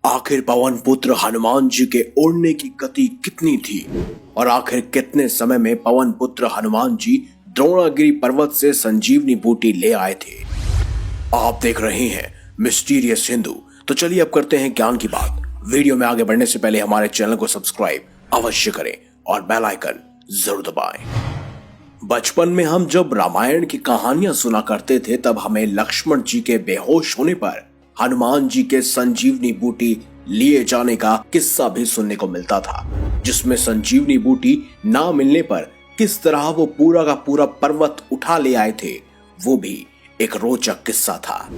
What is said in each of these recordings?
आखिर पवन पुत्र हनुमान जी के उड़ने की गति कितनी थी और आखिर कितने समय में पवन पुत्र हनुमान जी द्रोणागिरी पर्वत से संजीवनी बूटी ले आए थे। आप देख रहे हैं मिस्टीरियस हिंदू। तो चलिए अब करते हैं ज्ञान की बात। वीडियो में आगे बढ़ने से पहले हमारे चैनल को सब्सक्राइब अवश्य करें और बेल आइकन जरूर दबाएं। बचपन में हम जब रामायण की कहानियां सुना करते थे तब हमें लक्ष्मण जी के बेहोश होने पर हनुमान जी के संजीवनी बूटी लिए जाने का किस्सा भी सुनने को मिलता था, जिसमें संजीवनी बूटी ना मिलने पर किस तरह वो पूरा का पूरा पर्वत उठा ले आए थे, वो भी एक रोचक किस्सा था।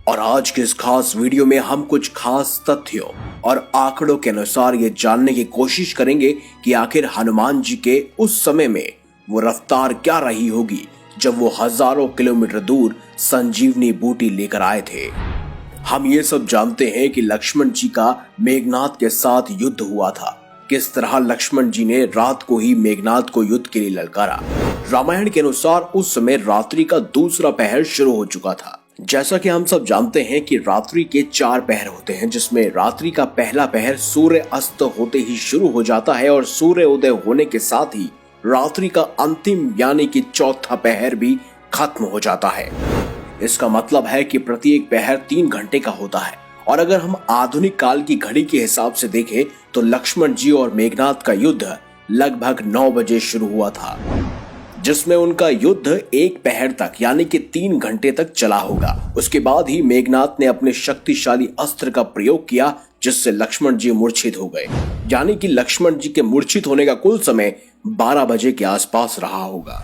और आज के इस खास वीडियो में हम कुछ खास तथ्यों और आंकड़ों के अनुसार ये जानने की कोशिश करेंगे कि आखिर हनुमान जी के उस समय में वो रफ्तार क्या रही होगी जब वो हजारों किलोमीटर दूर संजीवनी बूटी लेकर आए थे। हम ये सब जानते हैं कि लक्ष्मण जी का मेघनाद के साथ युद्ध हुआ था। किस तरह लक्ष्मण जी ने रात को ही मेघनाद को युद्ध के लिए ललकारा। रामायण के अनुसार उस समय रात्रि का दूसरा पहर शुरू हो चुका था। जैसा कि हम सब जानते हैं कि रात्रि के 4 पहर होते हैं, जिसमें रात्रि का पहला पहर सूर्य अस्त होते ही शुरू हो जाता है और सूर्य उदय होने के साथ ही रात्रि का अंतिम यानी कि चौथा पहर भी खत्म हो जाता है। इसका मतलब है कि प्रत्येक पहर 3 घंटे का होता है। और अगर हम आधुनिक काल की घड़ी के हिसाब से देखें तो लक्ष्मण जी और मेघनाद का युद्ध लगभग 9 बजे शुरू हुआ था, जिसमें उनका युद्ध 1 पहर तक यानी कि 3 घंटे तक चला होगा। उसके बाद ही मेघनाद ने अपने शक्तिशाली अस्त्र का प्रयोग किया, जिससे लक्ष्मण जी मूर्छित हो गए। यानी कि लक्ष्मण जी के मूर्छित होने का कुल समय 12 बजे के आसपास रहा होगा।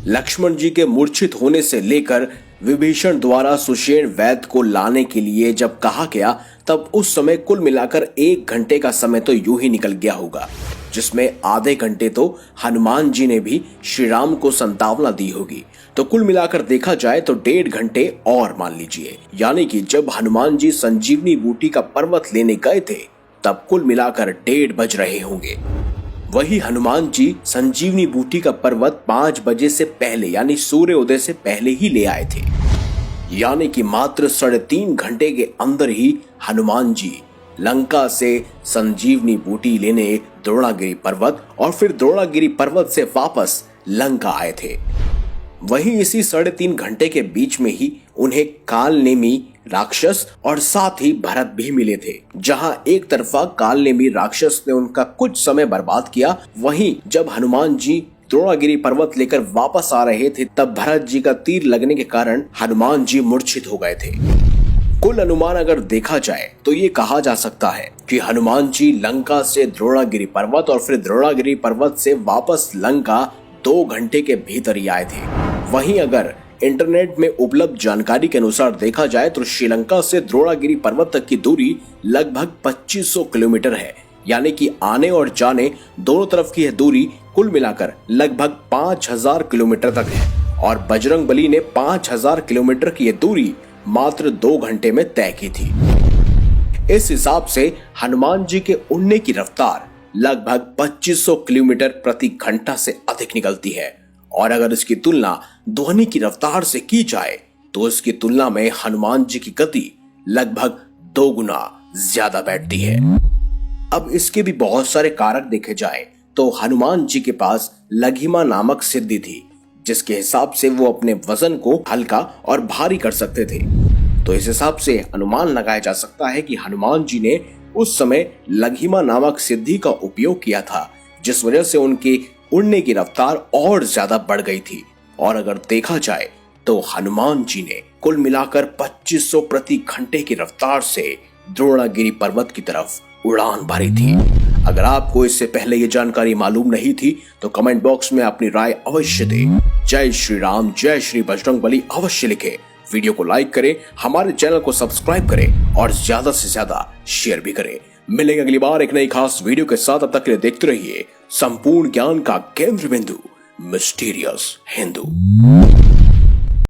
लक्ष्मण जी के मूर्छित होने से लेकर विभीषण द्वारा सुषेण वैद्य को लाने के लिए जब कहा गया तब उस समय कुल मिलाकर 1 घंटे का समय तो यूं ही निकल गया होगा, जिसमें आधे घंटे तो हनुमान जी ने भी श्री राम को संतावना दी होगी। तो कुल मिलाकर देखा जाए तो 1.5 घंटे और मान लीजिए, यानी कि जब हनुमान जी संजीवनी बूटी का पर्वत लेने गए थे तब कुल मिलाकर 1:30 बज रहे होंगे। वही हनुमान जी संजीवनी बूटी का पर्वत 5 बजे से पहले यानी सूर्य उदय से पहले ही ले आए थे। यानी कि मात्र 3.5 घंटे के अंदर ही हनुमान जी लंका से संजीवनी बूटी लेने द्रोणागिरी पर्वत और फिर द्रोणागिरी पर्वत से वापस लंका आए थे। वहीं इसी 3.5 घंटे के बीच में ही उन्हें कालनेमी राक्षस और साथ ही भरत भी मिले थे। जहां एक तरफा कालनेमी राक्षस ने उनका कुछ समय बर्बाद किया, वहीं जब हनुमान जी द्रोणागिरी पर्वत लेकर वापस आ रहे थे तब भरत जी का तीर लगने के कारण हनुमान जी मूर्छित हो गए थे। कुल अनुमान अगर देखा जाए तो ये कहा जा सकता है कि हनुमान जी लंका से द्रोणागिरी पर्वत और फिर द्रोणागिरी पर्वत से वापस लंका 2 घंटे के भीतर ही आए थे। वहीं अगर इंटरनेट में उपलब्ध जानकारी के अनुसार देखा जाए तो श्रीलंका से द्रोणागिरी पर्वत तक की दूरी लगभग 2500 किलोमीटर है। यानी कि आने और जाने दोनों तरफ की यह दूरी कुल मिलाकर लगभग 5000 किलोमीटर तक है और बजरंगबली ने 5000 किलोमीटर की यह दूरी मात्र 2 घंटे में तय की थी। इस हिसाब से हनुमान जी के उड़ने की रफ्तार लगभग 2500 किलोमीटर प्रति घंटा से अधिक निकलती है। और अगर इसकी तुलना ध्वनि की रफ्तार से की जाए तो इसकी तुलना में हनुमान जी की गति लगभग 2 गुना ज्यादा बैठती है। अब इसके भी बहुत सारे कारक देखे जाए तो हनुमान जी के पास लघिमा नामक सिद्धि थी, जिसके हिसाब से वो अपने वजन को हल्का और भारी कर सकते थे। तो इस हिसाब से अनुमान लगाया जा सकता है कि हनुमान जी ने उस समय लघिमा नामक सिद्धि का उपयोग किया था, जिस वजह से उनकी उड़ने की रफ्तार और ज्यादा बढ़ गई थी। और अगर देखा जाए तो हनुमान जी ने कुल मिलाकर 2500 प्रति घंटे की रफ्तार से द्रोणागिरी पर्वत की तरफ उड़ान भरी थी। अगर आपको इससे पहले ये जानकारी मालूम नहीं थी तो कमेंट बॉक्स में अपनी राय अवश्य दें। जय श्री राम, जय श्री बजरंगबली अवश्य लिखें। वीडियो को लाइक करें, हमारे चैनल को सब्सक्राइब करें और ज्यादा से ज्यादा शेयर भी करें। मिलेंगे अगली बार एक नई खास वीडियो के साथ। अब तक के लिए देखते रहिए संपूर्ण ज्ञान का केंद्र बिंदु मिस्टीरियस हिंदू।